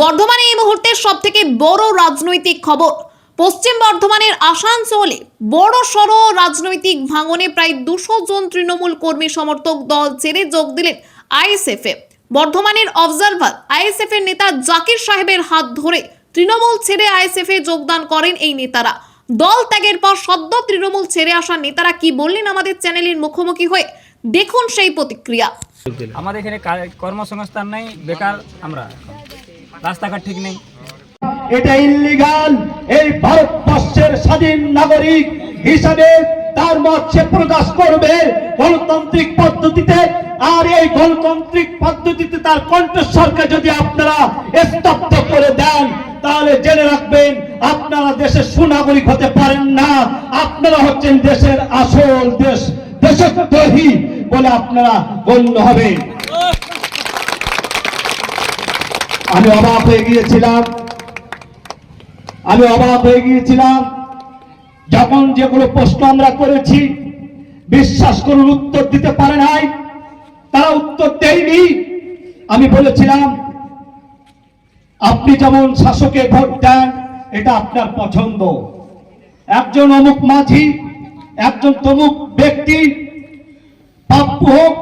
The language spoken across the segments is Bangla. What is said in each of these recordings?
বর্ধমানে এই মুহূর্তের সবথেকে বড় রাজনৈতিক খবর। পশ্চিম বর্ধমানের আসানসোলে বড় সড় রাজনৈতিক ভাঙনে প্রায় 200 জন তৃণমূল কর্মী সমর্থক দল ছেড়ে যোগ দিলেন আইএসএফ এ। বর্ধমানের অবজারভার আইএসএফ এর নেতা জাকির সাহেবের হাত ধরে তৃণমূল ছেড়ে আইএসএফ এ যোগদান করেন এই নেতারা। দল ত্যাগের পর সদ্য তৃণমূল ছেড়ে আসা নেতারা কি বললেন আমাদের চ্যানেলের মুখোমুখি হয়ে, দেখুন সেই প্রতিক্রিয়া। আমাদের এখানে কর্মসংস্থান নেই, বেকার আমরা, রাস্তাঘাট ঠিক নেই। এটা ইল্লিগাল। এই ভারতবর্ষের স্বাধীন নাগরিক হিসাবে তার মত সে প্রকাশ করবে গণতান্ত্রিক পদ্ধতিতে, আর এই গণতান্ত্রিক পদ্ধতিতে তার কণ্ঠস্বরকে যদি আপনারা স্তব্ধ করে দেন তাহলে জেনে রাখবেন আপনারা দেশের সুনাগরিক হতে পারেন না। আপনারা হচ্ছেন দেশের আসল দেশদ্রোহী বলে আপনারা গণ্য হবেন। আমি অবাক হয়ে গিয়েছিলাম যখন যেগুলো প্রশ্ন আমরা করেছি, বিশ্বাস করুন উত্তর দিতে পারে নাই, তারা উত্তর দেয়নি। আমি বলেছিলাম আপনি যেমন শাসকে ভোট দেন এটা আপনার পছন্দ, একজন অমুক মাঝি, একজন তমুক ব্যক্তি, পাপ্পু হোক,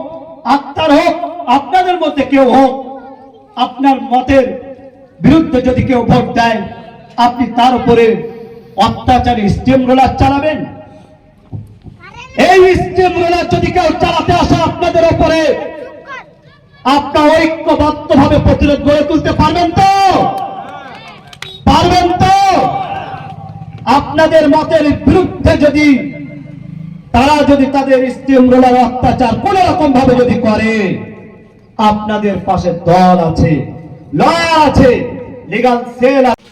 আক্তার হোক, আপনাদের মধ্যে কেউ হোক, আপনার মতের বিরুদ্ধে যদি কেউ ভোট দেয় আপনি তার উপরে অত্যাচারী স্টিম রোলার চালাবেন? এই স্টিম রোলার যদি কেউ চালাতে আসে আপনাদের উপরে, আপনার ঐক্যবদ্ধভাবে প্রতিরোধ গড়ে তুলতে পারবেন তো? আপনাদের মতের বিরুদ্ধে যদি তারা তাদের স্টিম রোলার অত্যাচার কোন রকম ভাবে যদি করে, আপনাদের পাশে দল আছে, লয়ার আছে, লিগ্যাল সেল আছে।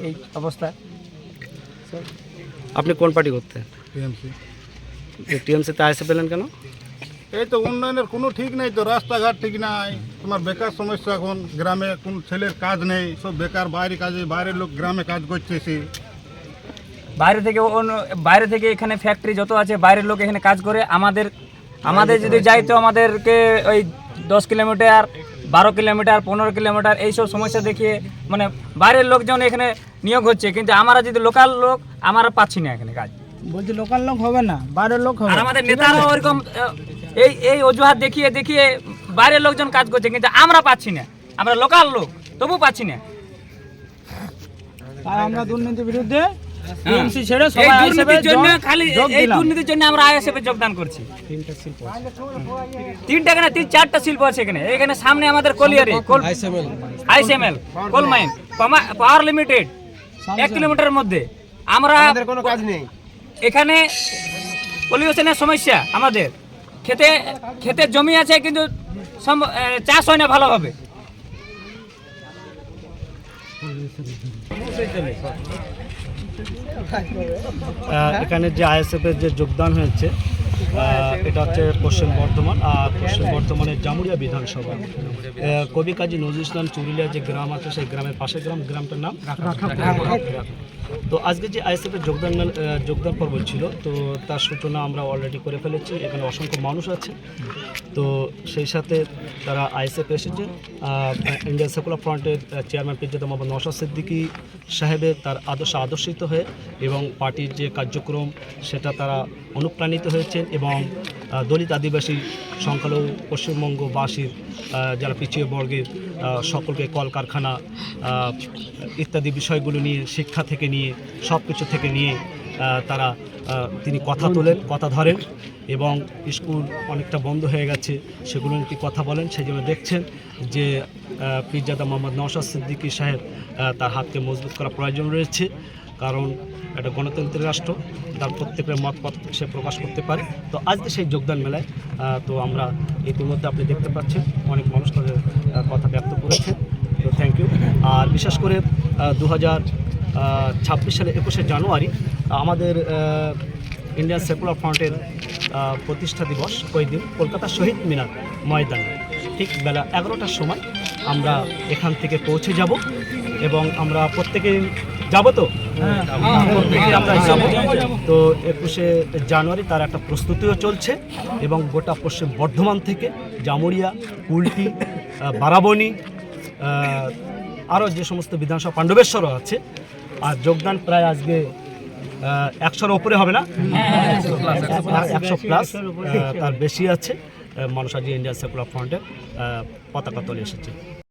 এই অবস্থা। আপনি কোন পার্টি করতেন? টিএমসি। টিএমসিতে আইসে পেলেন কেন? এই তো উন্নয়নের কোনো ঠিক নেই, তো রাস্তাঘাট ঠিক নাই, তোমার বেকার সমস্যা। এখন গ্রামে কোন ছেলের কাজ নেই, সব বেকার, বাইরের লোক গ্রামে কাজ করতেছে। বাইরে থেকে এখানে ফ্যাক্টরি যত আছে, বাইরের লোক এখানে কাজ করে। আমাদের যদি যাই তো আমাদেরকে ওই 10 কিলোমিটার, 12 কিলোমিটার, 15 কিলোমিটার এইসব সমস্যা দেখিয়ে মানে বাইরের লোকজন এখানে নিয়োগ হচ্ছে, কিন্তু আমরা যদি লোকাল লোক আমরা পাচ্ছি না এখানে কাজ। বলছি লোকাল লোক হবে না, বাইরের লোক হবে। আর আমাদের নেতারাও ওরকম এই অজুহাত দেখিয়ে বাইরের লোকজন কাজ করছে, কিন্তু আমরা পাচ্ছি না। আমরা লোকাল লোক তবু পাচ্ছি না। তাই আমরা দুর্নীতির বিরুদ্ধে টিএমসি ছেড়ে এই দুর্নীতির জন্য এই দুর্নীতির জন্য আমরা আইএসএফ এ যোগদান করছি। 3-4টা শিল্প আছে এখানে সামনে আমাদের কলিয়ারি আইএসএমএল কোল মাইন পাওয়ার লিমিটেড 1 কিলোমিটারের মধ্যে। আমরা কোনো কাজ নেই এখানে। পলিউশনের সমস্যা, আমাদের খেতে জমি আছে কিন্তু চাষ হয় না ভালোভাবে। এখানে যে আইএসএফের যে যোগদান হয়েছে এটা হচ্ছে পশ্চিম বর্ধমান, আর পশ্চিম বর্ধমানের জামুরিয়া বিধানসভা। কবি কাজী নজরুল ইসলাম চুরুলিয়া যে গ্রাম আছে সেই গ্রামের পাশের গ্রামটার নাম। তো আজকে যে আইএসএফের যোগদান পর্ব ছিল, তো তার সূচনা আমরা অলরেডি করে ফেলেছি। এখানে অসংখ্য মানুষ আছে, তো সেই সাথে তারা আইএসএফ এসেছে। ইন্ডিয়ান সেকুলার ফ্রন্টের চেয়ারম্যান পীরজাদা মোহাম্মদ নওশাদ সিদ্দিকী সাহেবের তার আদর্শিত হয়ে এবং পার্টির যে কার্যক্রম সেটা তারা অনুপ্রাণিত হয়েছেন, এবং দলিত, আদিবাসী, সংখ্যালঘু পশ্চিমবঙ্গবাসীর যারা পিছিয়ে বর্গের সকলকে কলকারখানা ইত্যাদি বিষয়গুলো নিয়ে, শিক্ষা থেকে নিয়ে, সব কিছু থেকে নিয়ে তিনি কথা ধরেন, এবং স্কুল অনেকটা বন্ধ হয়ে গেছে সেগুলো নিয়ে কথা বলেন। সেই জন্য দেখছেন যে পীরজাদা মোহাম্মদ নওশাদ সিদ্দিকী সাহেব তার হাতকে মজবুত করা প্রয়োজন রয়েছে, কারণ একটা গণতন্ত্রের রাষ্ট্র, তার প্রত্যেকের মতপথ সে প্রকাশ করতে পারে। তো আজকে সেই যোগদান মেলায় তো আমরা ইতিমধ্যে আপনি দেখতে পাচ্ছেন অনেক মানুষ তাদের কথা ব্যক্ত করেছেন। তো থ্যাংক ইউ। আর বিশেষ করে 2026 সালে 21শে জানুয়ারি আমাদের ইন্ডিয়ান সেকুলার ফ্রন্টের প্রতিষ্ঠা দিবস, ওই দিন কলকাতা শহীদ মিনার ময়দানে ঠিক বেলা 11টার সময় আমরা এখান থেকে পৌঁছে যাব, এবং আমরা প্রত্যেকেই যাবো তো প্রত্যেকে আমরা যাবো। তো 21শে জানুয়ারি তার একটা প্রস্তুতিও চলছে এবং গোটা পশ্চিম বর্ধমান থেকে জামুরিয়া, কুলটি, বারাবণী, আরও যে সমস্ত বিধানসভা পাণ্ডবেশ্বরও আছে, আর যোগদান প্রায় আজকে 100-র ওপরে হবে না, 100+ তার বেশি আছে। মানুষ আজকে ইন্ডিয়ান সেকুলার ফ্রন্টের পতাকা তলে এসেছে।